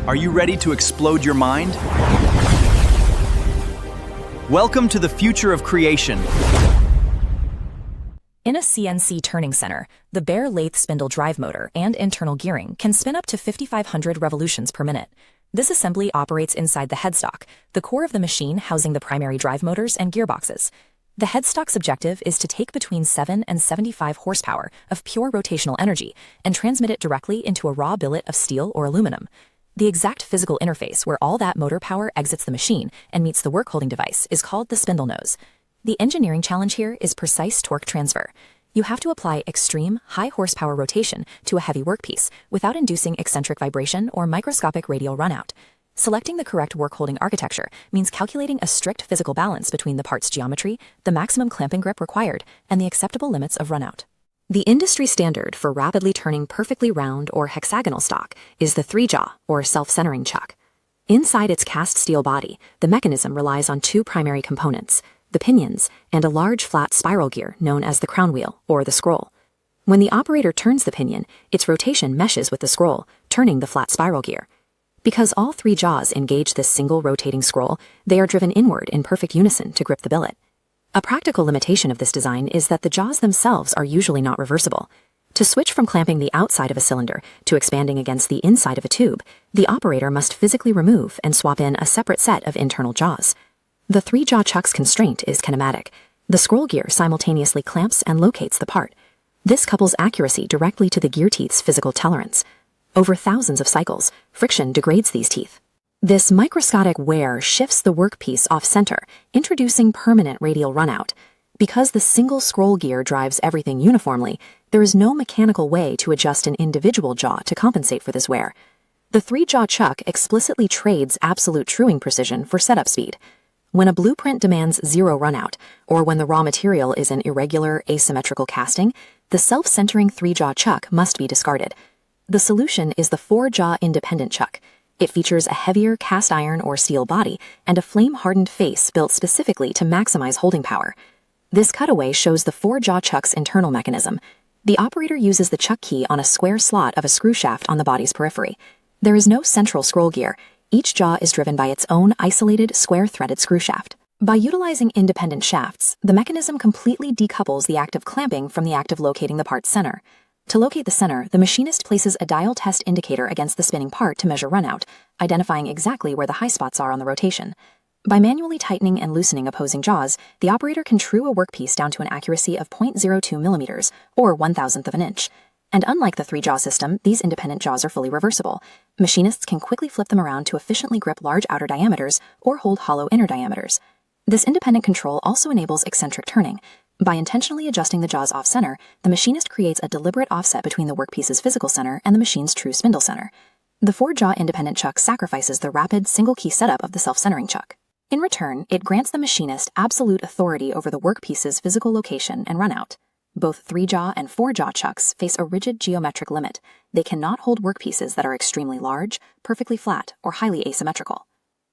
Are you ready to explode your mind? Welcome to the future of creation. In a CNC turning center, the bare lathe spindle drive motor and internal gearing can spin up to 5,500 revolutions per minute. This assembly operates inside the headstock, the core of the machine housing the primary drive motors and gearboxes. The headstock's objective is to take between 7 and 75 horsepower of pure rotational energy and transmit it directly into a raw billet of steel or aluminum. The exact physical interface where all that motor power exits the machine and meets the work-holding device is called the spindle nose. The engineering challenge here is precise torque transfer. You have to apply extreme, high-horsepower rotation to a heavy workpiece without inducing eccentric vibration or microscopic radial runout. Selecting the correct work-holding architecture means calculating a strict physical balance between the part's geometry, the maximum clamping grip required, and the acceptable limits of runout. The industry standard for rapidly turning perfectly round or hexagonal stock is the 3-jaw, or self-centering chuck. Inside its cast steel body, the mechanism relies on two primary components, the pinions and a large flat spiral gear known as the crown wheel, or the scroll. When the operator turns the pinion, its rotation meshes with the scroll, turning the flat spiral gear. Because all 3 jaws engage this single rotating scroll, they are driven inward in perfect unison to grip the billet. A practical limitation of this design is that the jaws themselves are usually not reversible. To switch from clamping the outside of a cylinder to expanding against the inside of a tube, the operator must physically remove and swap in a separate set of internal jaws. The 3-jaw chuck's constraint is kinematic. The scroll gear simultaneously clamps and locates the part. This couples accuracy directly to the gear teeth's physical tolerance. Over thousands of cycles, friction degrades these teeth. This microscopic wear shifts the workpiece off-center, introducing permanent radial runout. Because the single scroll gear drives everything uniformly, there is no mechanical way to adjust an individual jaw to compensate for this wear. The 3-jaw chuck explicitly trades absolute truing precision for setup speed. When a blueprint demands zero runout, or when the raw material is an irregular, asymmetrical casting, the self-centering 3-jaw chuck must be discarded. The solution is the 4-jaw independent chuck. It features a heavier cast iron or steel body and a flame-hardened face built specifically to maximize holding power. This cutaway shows the 4-jaw chuck's internal mechanism. The operator uses the chuck key on a square slot of a screw shaft on the body's periphery. There is no central scroll gear. Each jaw is driven by its own isolated, square-threaded screw shaft. By utilizing independent shafts, the mechanism completely decouples the act of clamping from the act of locating the part's center. To locate the center, the machinist places a dial test indicator against the spinning part to measure runout, identifying exactly where the high spots are on the rotation. By manually tightening and loosening opposing jaws, the operator can true a workpiece down to an accuracy of 0.02 millimeters, or 1/1000th of an inch. And unlike the 3-jaw system, these independent jaws are fully reversible. Machinists can quickly flip them around to efficiently grip large outer diameters or hold hollow inner diameters. This independent control also enables eccentric turning. By intentionally adjusting the jaws off-center, the machinist creates a deliberate offset between the workpiece's physical center and the machine's true spindle center. The 4-jaw independent chuck sacrifices the rapid, single-key setup of the self-centering chuck. In return, it grants the machinist absolute authority over the workpiece's physical location and runout. Both 3-jaw and 4-jaw chucks face a rigid geometric limit. They cannot hold workpieces that are extremely large, perfectly flat, or highly asymmetrical.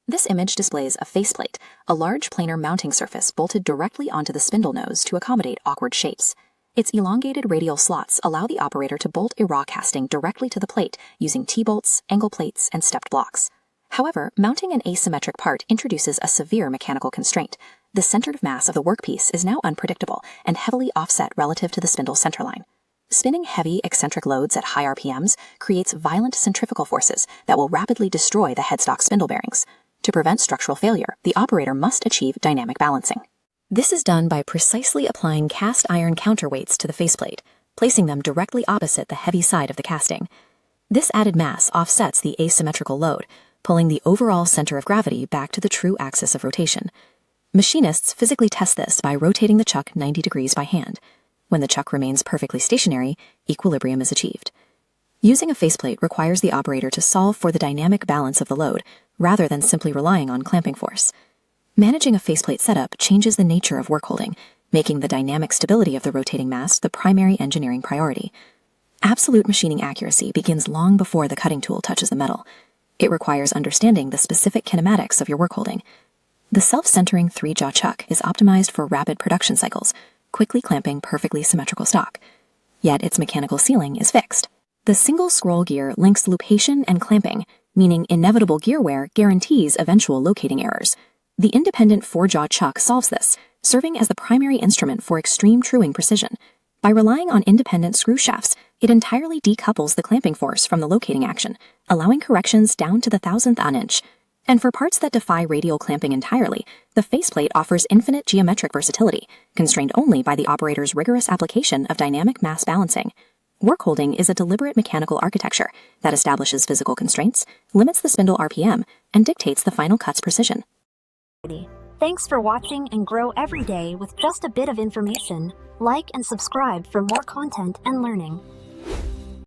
This image displays a faceplate, a large planar mounting surface bolted directly onto the spindle nose to accommodate awkward shapes. Its elongated radial slots allow the operator to bolt a raw casting directly to the plate using T-bolts, angle plates, and stepped blocks. However, mounting an asymmetric part introduces a severe mechanical constraint. The centered mass of the workpiece is now unpredictable and heavily offset relative to the spindle's centerline. Spinning heavy, eccentric loads at high RPMs creates violent centrifugal forces that will rapidly destroy the headstock spindle bearings. To prevent structural failure, the operator must achieve dynamic balancing. This is done by precisely applying cast iron counterweights to the faceplate, placing them directly opposite the heavy side of the casting. This added mass offsets the asymmetrical load, pulling the overall center of gravity back to the true axis of rotation. Machinists physically test this by rotating the chuck 90 degrees by hand. When the chuck remains perfectly stationary, equilibrium is achieved. Using a faceplate requires the operator to solve for the dynamic balance of the load, rather than simply relying on clamping force. Managing a faceplate setup changes the nature of workholding, making the dynamic stability of the rotating mass the primary engineering priority. Absolute machining accuracy begins long before the cutting tool touches the metal. It requires understanding the specific kinematics of your workholding. The self-centering 3-jaw chuck is optimized for rapid production cycles, quickly clamping perfectly symmetrical stock. Yet its mechanical ceiling is fixed. The single scroll gear links location and clamping, meaning inevitable gear wear guarantees eventual locating errors. The independent four-jaw chuck solves this, serving as the primary instrument for extreme truing precision. By relying on independent screw shafts, it entirely decouples the clamping force from the locating action, allowing corrections down to the thousandth of an inch. And for parts that defy radial clamping entirely, the faceplate offers infinite geometric versatility, constrained only by the operator's rigorous application of dynamic mass balancing. Work holding is a deliberate mechanical architecture that establishes physical constraints, limits the spindle RPM, and dictates the final cut's precision. Thanks for watching and grow every day with just a bit of information. Like and subscribe for more content and learning.